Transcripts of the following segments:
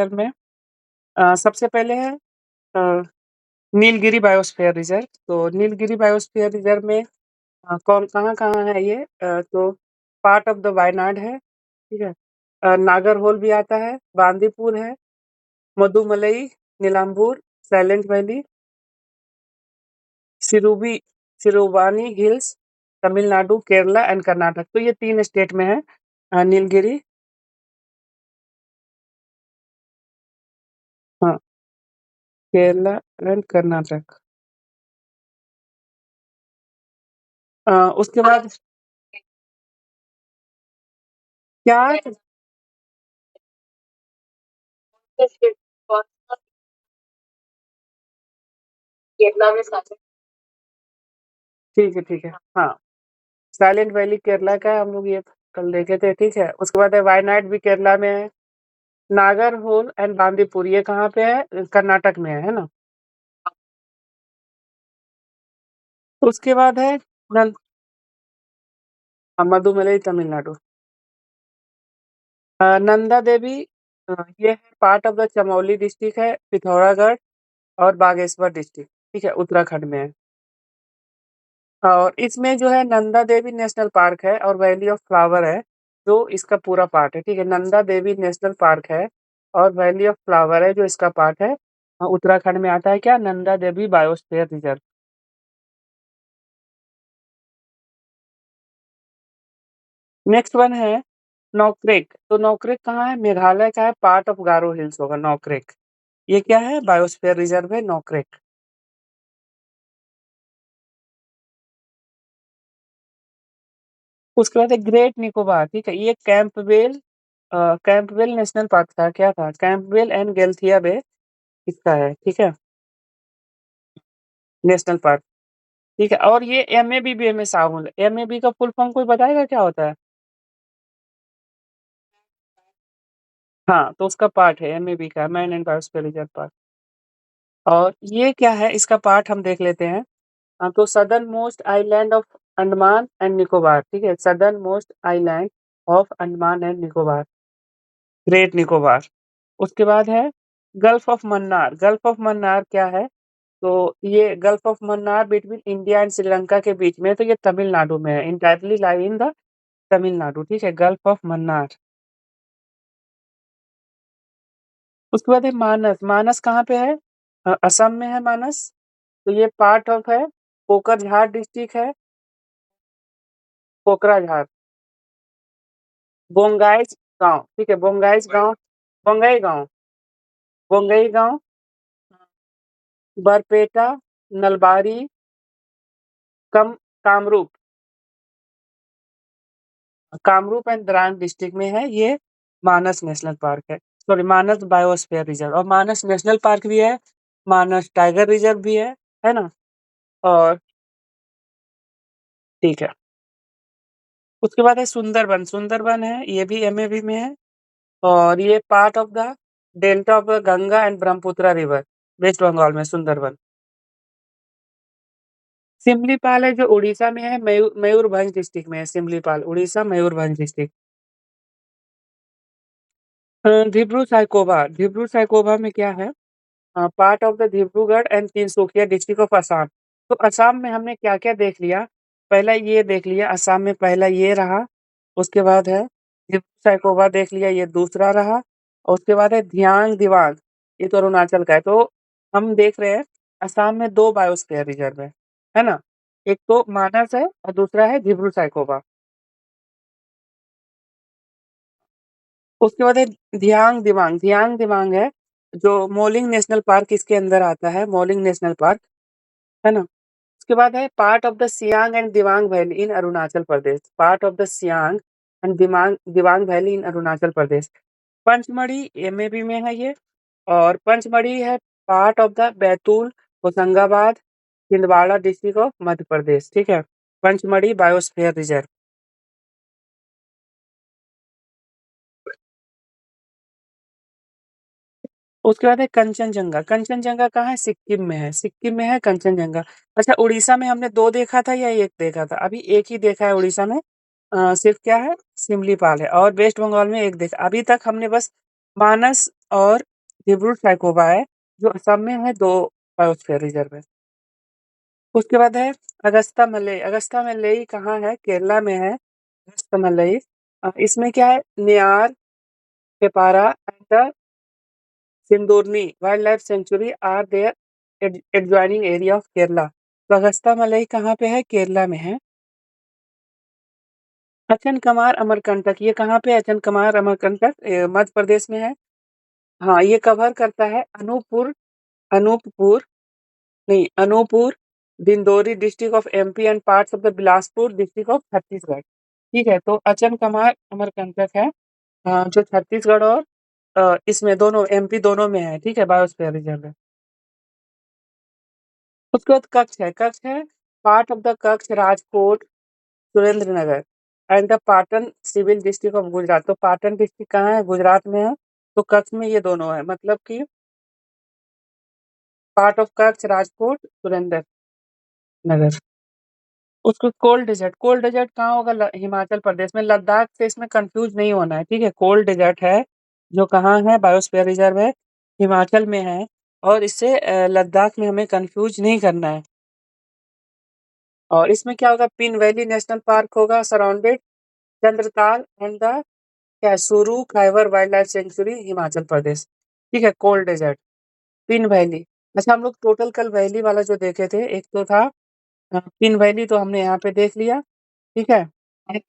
में सबसे पहले है अ, नीलगिरी बायोस्फीयर रिजर्व। तो नीलगिरी बायोस्फीयर रिजर्व में कौन कहाँ-कहाँ है ये? तो पार्ट ऑफ द वायनाड है, ठीक है? नागरहोल भी आता है, बांदीपुर है, मदुमलई, नीलांबूर, साइलेंट वैली, सिरुबी सिरुवानी हिल्स, तमिलनाडु, केरला एंड कर्नाटक। तो ये 3 स्टेट में है नीलगिरी। हाँ, केरला एंड कर्नाटक। उसके बाद क्या ठीक है। हाँ, साइलेंट वैली केरला का है, हम लोग ये कल देखे थे, ठीक है। उसके बाद है वायनाड भी केरला में है, नागरहोल एंड बांदीपुर ये कहाँ पे है? कर्नाटक में है ना? उसके बाद है नन मदुमलई तमिलनाडु। नंदा देवी ये है part of the Chamoli district है, पिथौरागढ़ और बागेश्वर डिस्ट्रिक्ट, ठीक है, उत्तराखंड में है। और इसमें जो है नंदा देवी नेशनल पार्क है और वैली ऑफ फ्लावर है, जो इसका पूरा पार्ट है, ठीक है। नंदा देवी नेशनल पार्क है और वैली ऑफ फ्लावर है, जो इसका पार्ट है। उत्तराखंड में आता है क्या? Nanda Devi biosphere reserve. Next one है नौक्रेक। तो नौक्रेक कहाँ है? मेघालय का है, पार्ट ऑफ गारो हिल्स होगा नौक्रेक। ये क्या है? बायोस्फीयर रिजर्व है नौक्रेक। उसके बाद है ग्रेट निकोबार, ठीक है। ये कैंपबेल नेशनल पार्क था, क्या था? कैंपबेल एंड गैल्थिया बे इसका है, ठीक है, नेशनल पार्क, ठीक है। और ये एमएबीबी में शामिल है। एमएबी का फुल फॉर्म कोई बताएगा क्या होता है? हाँ, तो उसका पार्ट है एमएबी का, man and biosphere reserve park. और ये क्या है? इसका पार्ट हम देख लेते हैं। तो southern most island of Andaman and Nicobar, ठीक है, southern most island of Andaman and Nicobar, great Nicobar. उसके बाद है gulf of Mannar. Gulf of Mannar क्या है? तो ये gulf of Mannar between India and Sri Lanka के बीच में है, तो ये तमिलनाडु में है, entirely lie in the Tamil Nadu, ठीक है, गल्फ ऑफ मन्नार। उसके बाद है मानस। मानस कहाँ पे है? असम में है मानस। तो ये पार्ट ऑफ है कोकराझार डिस्ट्रिक्ट है, कोकराझार, बोंगाईच गाँव, ठीक है, बोंगाईच गाँव, बोंगई गाँव, बोंगई गाँव, बरपेटा, नलबारी, कम कामरूप, कामरूप एंड द्रांग डिस्ट्रिक्ट में है ये मानस नेशनल पार्क है, सॉरी मानस बायोस्फीयर रिजर्व। और मानस नेशनल पार्क भी है, मानस टाइगर रिजर्व भी है ना? और ठीक है। उसके बाद है सुंदरबन। सुंदरबन है, ये भी एमएबी में है और ये part of the delta of the Ganga and Brahmaputra river, West Bengal में सुंदरबन। सिमलीपाल है जो उड़ीसा में है, मयूरभंज डिस्ट्रिक्ट में है सिमलीपाल, उड़ीसा मयूरभंज डिस्ट्रिक्ट। धिब्रू साइकोवा में क्या है? Part of the Dibrugarh and Tinsukia district of Assam. तो असम में हमने क्या-क्या देख लिया? पहला ये देख लिया, असम में पहला ये रहा, उसके बाद है डिब्रू साइकोवा देख लिया, ये दूसरा रहा, और उसके बाद है धियांग दिबांग, ये तो अरुणाचल का है। तो हम देख रहे हैं असम में 2 बायोस्फीयर रिजर्व है ना? एक तो मानस है और दूसरा है डिब्रू साइकोवा। उसके बाद है धियांग दिबांग है, जो मोलिंग नेशनल पार्क इसके अंदर आता है, मोलिंग नेशनल पार्क, है ना? उसके बाद है part of the Siang and Dibang valley in Arunachal Pradesh, part of the Siang and Dibang valley in Arunachal Pradesh. Pachmarhi MAB में है ये, और पंचमढ़ी है part of the Betul, Hoshangabad, Chhindwara district of Madhya Pradesh, ठीक है? Pachmarhi biosphere reserve. उसके बाद है कंचनजंगा। कंचनजंगा कहाँ है? सिक्किम में है, सिक्किम में है कंचनजंगा। अच्छा, उड़ीसा में हमने 2 देखा था या 1 देखा था? अभी 1 ही देखा है उड़ीसा में। सिर्फ क्या है? सिमलीपाल है, और वेस्ट बंगाल में 1 देखा। अभी तक हमने बस मानस और डिब्रू सैखोवा है, जो असम में है, 2 बायोस्फीयर रिजर्व है। उसके बाद है अगस्त्यामलई। अगस्त्यामलई कहाँ है? केरला में है अगस्त्यामलई। इसमें क्या है? Neyyar, Peppara and the Shendurney wildlife sanctuary are their adjoining area of Kerala. तो अगस्त्यामलई कहाँ पे है? केरला में है। अचनकमार अमरकंटक, ये कहाँ पे है? अचनकमार अमरकंटक मध्य प्रदेश में है। हाँ, ये कवर करता है अनूपपुर नहीं, Anuppur, Dindori district of MP and parts of the Bilaspur district of Chhattisgarh. ठीक है, तो अचनकमार अमरकंटक है, जो छत्तीसगढ़ और इसमें दोनों एमपी दोनों में है। ठीक है, बायोस्फीयर रिजर्व है। उसके बाद कच्छ है, part of the Kutch, Rajkot, Surendranagar and the Patan civil district of Gujarat. तो पाटन डिस्ट्रिक्ट कहाँ है? गुजरात में है। तो कच्छ में ये दोनों है, मतलब कि पार्ट ऑफ कच्छ, राजकोट, सुरेंद्र नगर। उसको कोल्ड डेजर्ट कहाँ होगा? हिमाचल प्रदेश में। लद्दाख से इसमें कंफ्यूज नहीं होना है। ठीक है, कोल्ड डेजर्ट है, जो कहाँ है? बायोस्फीयर रिजर्व है, हिमाचल में है। और इससे लद्दाख में हमें कंफ्यूज नहीं करना है। और इसमें क्या होगा? पिन वैली नेशनल पार्क होगा, सराउंडेड चंद्रताल एंड द कैसूरू Kibber wildlife sanctuary, Himachal Pradesh. ठीक है, कोल्ड डेजर्ट, पिन वैली। अच्छा, हम लोग टोटल कल वैली वाला जो देखे थे, एक तो था पिन वैली, तो हमने यहाँ पे देख लिया। ठीक है, एक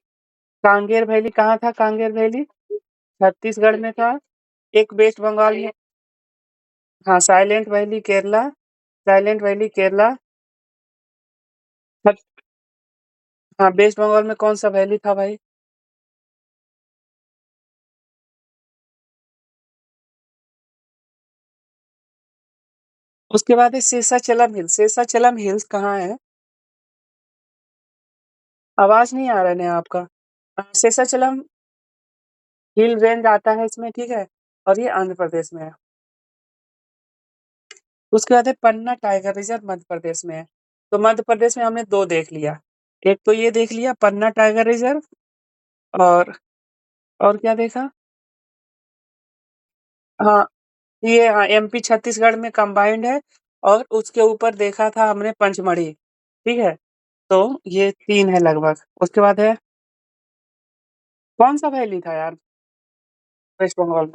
कांगेर वैली कहाँ था? कांगेर वैली छत्तीसगढ़ में था। एक वेस्ट बंगाल में, हाँ, silent valley Kerala, silent valley Kerala. हाँ, वेस्ट बंगाल में कौन सा वैली था भाई? उसके बाद है शेषाचलम हिल्स। शेषाचलम हिल्स कहाँ है? आवाज नहीं आ रहा है आपका। शेषाचलम हिल रेंज आता है इसमें। ठीक है, और ये आंध्र प्रदेश में है। उसके बाद है पन्ना टाइगर रिजर्व, मध्य प्रदेश में है। तो मध्य प्रदेश में हमने 2 देख लिया। एक तो ये देख लिया पन्ना टाइगर रिजर्व, और क्या देखा? हाँ, ये हाँ, एमपी छत्तीसगढ़ में कंबाइंड है। और उसके ऊपर देखा था हमने पंचमढ़ी। ठीक है, तो ये 3 है लगभग। उसके बाद है कौन सा वैली था यार वेस्ट बंगाल में?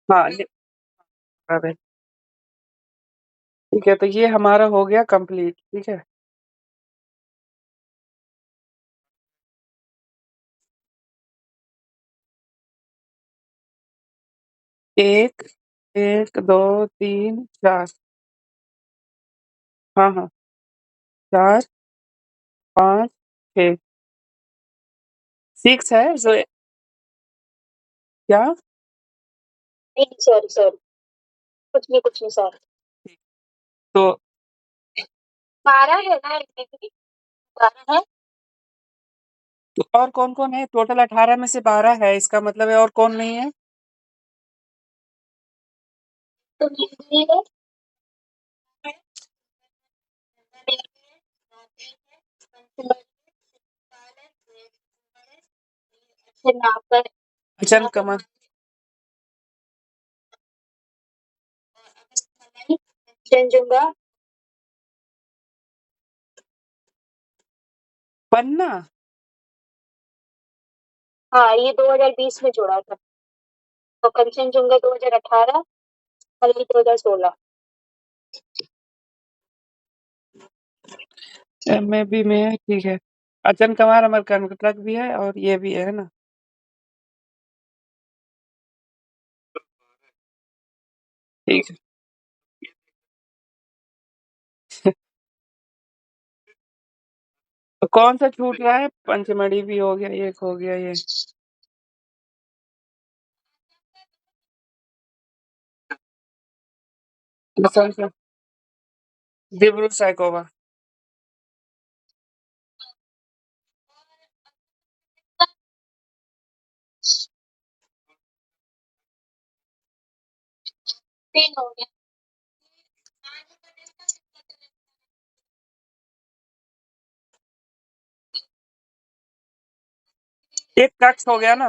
हाँ, अरे, ठीक है, तो ये हमारा हो गया कंप्लीट। ठीक है, एक, एक, दो, तीन, चार। हाँ, हाँ, 4, 5, 6, 6 है जो। क्या? नहीं, सॉरी सॉरी, कुछ नहीं सॉरी। तो 12 है ना, इसमें भी 12 है। तो और कौन-कौन है? टोटल 18 में से 12 है, इसका मतलब है और कौन नहीं है? तो नीलगिरी है, अचनकमर, चंजुंगा, पन्ना। हाँ, ये 2020 में जोड़ा था। तो कंचनजुंगा 2018, पल्ली 2016। एमएबी में है। ठीक है, अचनकमार अमरकंटक भी है और ये भी है ना। ठीक है, तो कौन सा छूट रहा है? पंचमढ़ी भी हो गया, एक हो गया ये। कौन सा? डिब्रू सैखोवा। तीन हो गया। एक कक्ष हो गया ना।